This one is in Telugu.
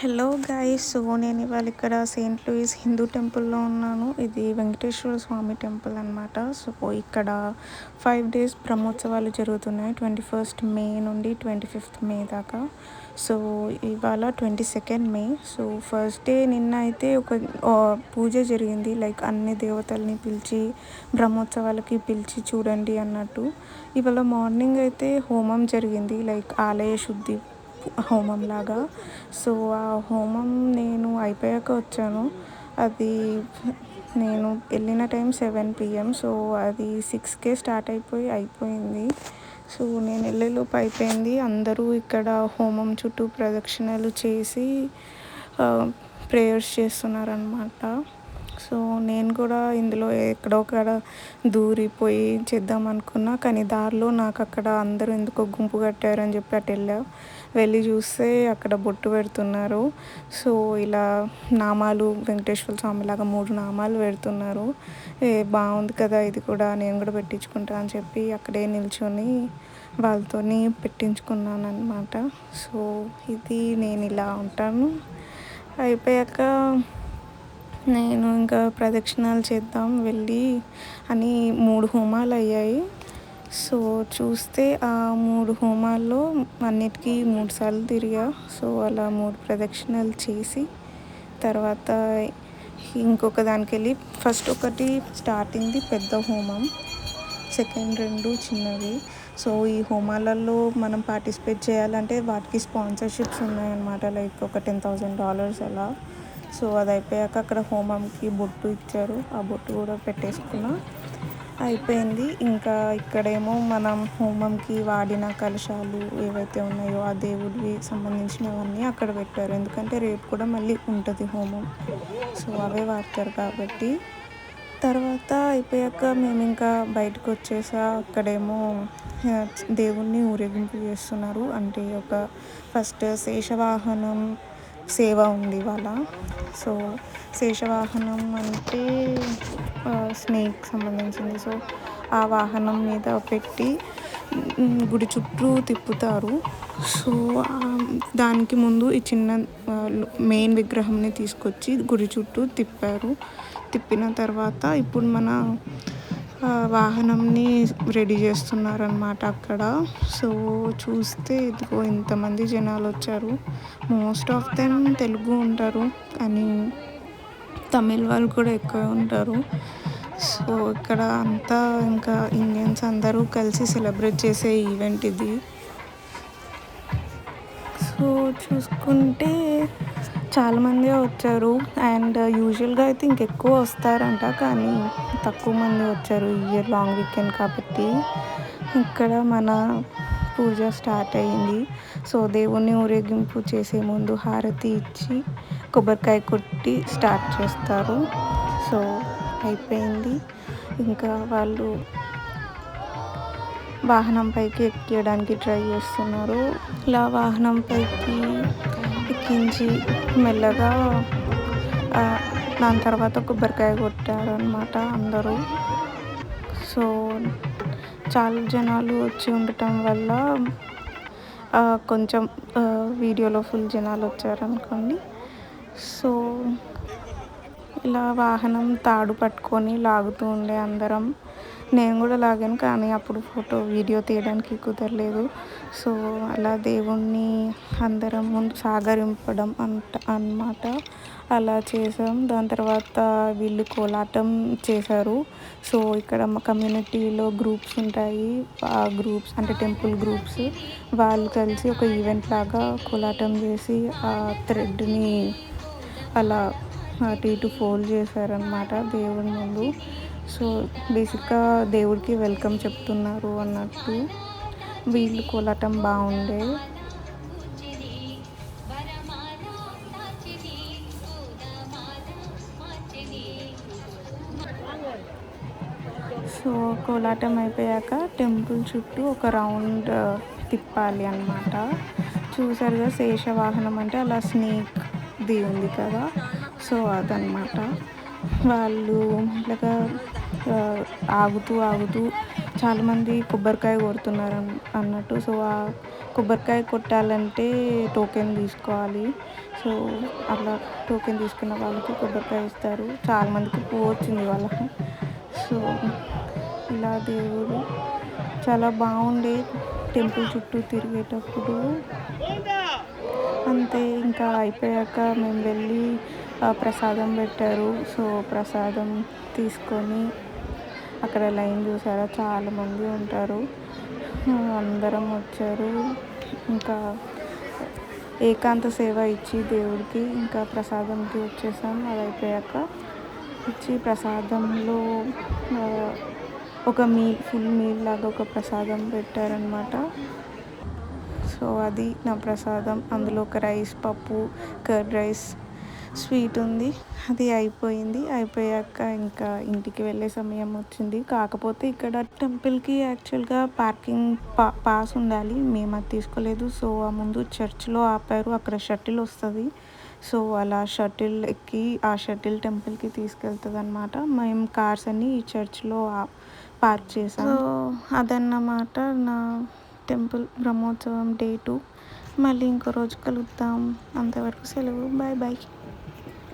హలో గైస్, సో నేను ఇవాళ ఇక్కడ సెయింట్ లూయిస్ హిందూ టెంపుల్లో ఉన్నాను. ఇది వెంకటేశ్వర స్వామి టెంపుల్ అనమాట. సో ఇక్కడ 5 days బ్రహ్మోత్సవాలు జరుగుతున్నాయి, 21st May నుండి 25th May దాకా. సో ఇవాళ 22nd May. So first day నిన్న అయితే ఒక పూజ జరిగింది, లైక్ అన్ని దేవతల్ని పిలిచి బ్రహ్మోత్సవాలకి పిలిచి చూడండి అన్నట్టు. ఇవాళ మార్నింగ్ అయితే హోమం జరిగింది, లైక్ ఆలయ శుద్ధి హోమం లాగా. సో ఆ హోమం నేను అయిపోయాక వచ్చాను. అది నేను వెళ్ళిన టైం 7 PM. సో అది 6కే స్టార్ట్ అయిపోయింది. సో నేను వెళ్ళేలోపు అయిపోయింది. అందరూ ఇక్కడ హోమం చుట్టూ ప్రదక్షిణలు చేసి ప్రేయర్స్ చేస్తున్నారనమాట. సో నేను కూడా ఇందులో ఎక్కడో ఒకడ దూరిపోయి చేద్దాం అనుకున్నా, కానీ దారిలో నాకు అక్కడ అందరూ ఎందుకో గుంపు కట్టారని చెప్పి అటు వెళ్ళి చూస్తే అక్కడ బొట్టు పెడుతున్నారు. సో ఇలా నామాలు, వెంకటేశ్వర స్వామి లాగా 3 నామాలు పెడుతున్నారు. బాగుంది కదా, ఇది కూడా నేను కూడా పెట్టించుకుంటా అని చెప్పి అక్కడే నిల్చొని వాళ్ళతోని పెట్టించుకున్నాను అనమాట. సో ఇది నేను ఇలా ఉంటాను. అయిపోయాక నేను ఇంకా ప్రదక్షిణాలు చేద్దాం వెళ్ళి అని 3 హోమాలు అయ్యాయి. సో చూస్తే ఆ 3 హోమాల్లో అన్నిటికీ 3 సార్లు తిరిగా. సో అలా 3 ప్రదక్షిణాలు చేసి తర్వాత ఇంకొక దానికి వెళ్ళి ఫస్ట్ ఒకటి స్టార్టింగ్ది పెద్ద హోమం, సెకండ్ 2 చిన్నవి. సో ఈ హోమాలలో మనం పార్టిసిపేట్ చేయాలంటే వాటికి స్పాన్సర్షిప్స్ ఉన్నాయన్నమాట, లైక్ ఒక $10,000 అలా. సో అది అయిపోయాక అక్కడ హోమంకి బొట్టు ఇచ్చారు, ఆ బొట్టు కూడా పెట్టేసుకున్నా, అయిపోయింది. ఇంకా ఇక్కడేమో మనం హోమంకి వాడిన కలశాలు ఏవైతే ఉన్నాయో ఆ దేవుడివి సంబంధించినవన్నీ అక్కడ పెట్టారు, ఎందుకంటే రేపు కూడా మళ్ళీ ఉంటుంది హోమం. సో అవే వాడతారు కాబట్టి. తర్వాత అయిపోయాక మేము ఇంకా బయటకు వచ్చేసా. అక్కడేమో దేవుణ్ణి ఊరేగింపు చేస్తున్నారు, అంటే ఒక ఫస్ట్ శేషవాహనం సేవ ఉంది ఇవాళ. సో శేషవాహనం అంటే స్నేక్ సంబంధించింది. సో ఆ వాహనం మీద పెట్టి గుడి చుట్టూ తిప్పుతారు. సో దానికి ముందు ఈ చిన్న మెయిన్ విగ్రహంని తీసుకొచ్చి గుడి చుట్టూ తిప్పిన తర్వాత ఇప్పుడు మన వాహనంని రెడీ చేస్తున్నారనమాట అక్కడ. సో చూస్తే ఇదిగో ఇంతమంది జనాలు వచ్చారు. మోస్ట్ ఆఫ్ దెమ్ తెలుగు ఉంటారు, కానీ తమిళ్ వాళ్ళు కూడా ఎక్కువ ఉంటారు. సో ఇక్కడ అంతా ఇంకా ఇండియన్స్ అందరూ కలిసి సెలబ్రేట్ చేసే ఈవెంట్ ఇది. సో చూసుకుంటే చాలామంది వచ్చారు, అండ్ యూజువల్గా అయితే ఇంకెక్కువ వస్తారంట, కానీ తక్కువ మంది వచ్చారు ఈ ఇయర్ లాంగ్ వీకెండ్ కాబట్టి. ఇక్కడ మన పూజ స్టార్ట్ అయ్యింది. సో దేవుణ్ణి ఊరేగింపు చేసే ముందు హారతి ఇచ్చి కొబ్బరికాయ కొట్టి స్టార్ట్ చేస్తారు. సో అయిపోయింది. ఇంకా వాళ్ళు వాహనం పైకి ఎక్కడానికి ట్రై చేస్తున్నారు. ఇలా వాహనం పైకి ఎక్కించి మెల్లగా దాని తర్వాత కొబ్బరికాయ కొట్టారనమాట అందరూ. సో చాలా జనాలు వచ్చి ఉండటం వల్ల కొంచెం వీడియోలో ఫుల్ జనాలు వచ్చారనుకోండి. సో ఇలా వాహనం తాడు పట్టుకొని లాగుతూ ఉండే అందరం. నేను కూడా లాగాను, కానీ అప్పుడు వీడియో తీయడానికి కుదరలేదు. సో అలా దేవుణ్ణి అందరం ముందు సాగరింపడం అన్నమాట, అలా చేసాం. దాని తర్వాత వీళ్ళు కోలాటం చేశారు. సో ఇక్కడ మా కమ్యూనిటీలో గ్రూప్స్ ఉంటాయి, ఆ గ్రూప్స్ అంటే టెంపుల్ గ్రూప్స్, వాళ్ళు కలిసి ఒక ఈవెంట్ లాగా కోలాటం చేసి ఆ థ్రెడ్ని అలా అటు ఇటు ఫోల్డ్ చేశారనమాట దేవుడి ముందు. సో బేసిక్గా దేవుడికి వెల్కమ్ చెప్తున్నారు అన్నట్టు. వీళ్ళు కోలాటం బాగుండే. సో కోలాటం అయిపోయాక టెంపుల్ చుట్టూ ఒక రౌండ్ తిప్పాలి అన్నమాట. చూసారుగా శేషవాహనం అంటే అలా స్నేక్ది ఉంది కదా, సో అదనమాట. వాళ్ళు మెల్లగా ఆగుతూ చాలామంది కొబ్బరికాయ కొడుతున్నారు అన్నట్టు. సో ఆ కొబ్బరికాయ కొట్టాలంటే టోకెన్ తీసుకోవాలి. సో అట్లా టోకెన్ తీసుకున్న వాళ్ళకి కొబ్బరికాయ ఇస్తారు. చాలామందికి పువ్వు వచ్చింది వాళ్ళకి. సో ఇలా దేవుడు చాలా బాగుండే టెంపుల్ చుట్టూ తిరిగేటప్పుడు. అంతే, ఇంకా అయిపోయాక మేము వెళ్ళి ప్రసాదం పెట్టారు. సో ప్రసాదం తీసుకొని అక్కడ లైన్ చూసారా, చాలామంది ఉంటారు. అందరం వచ్చారు. ఇంకా ఏకాంత సేవ ఇచ్చి దేవుడికి ఇంకా ప్రసాదంకి వచ్చేసాం. అది అయిపోయాక ఇచ్చి ప్రసాదంలో ఒక మీల్, ఫుల్ మీల్ లాగా ఒక ప్రసాదం పెట్టారనమాట. సో అది నా ప్రసాదం. అందులో ఒక రైస్, పప్పు, కర్డ్ రైస్, స్వీట్ ఉంది. అది అయిపోయింది. అయిపోయాక ఇంకా ఇంటికి వెళ్ళే సమయం వచ్చింది. కాకపోతే ఇక్కడ టెంపుల్కి యాక్చువల్గా పార్కింగ్ పాస్ ఉండాలి. మేము అది తీసుకోలేదు. సో ఆ ముందు చర్చ్లో ఆపారు. అక్కడ షటిల్ వస్తుంది. సో అలా షటిల్ ఎక్కి ఆ షటిల్ టెంపుల్కి తీసుకెళ్తుంది అనమాట. మేము కార్స్ అన్ని ఈ చర్చ్లో పార్క్ చేసాం. సో అదన్నమాట నా టెంపుల్ బ్రహ్మోత్సవం డే 2. మళ్ళీ ఇంకో రోజు కలుద్దాం. అంతవరకు సెలవు. Bye bye.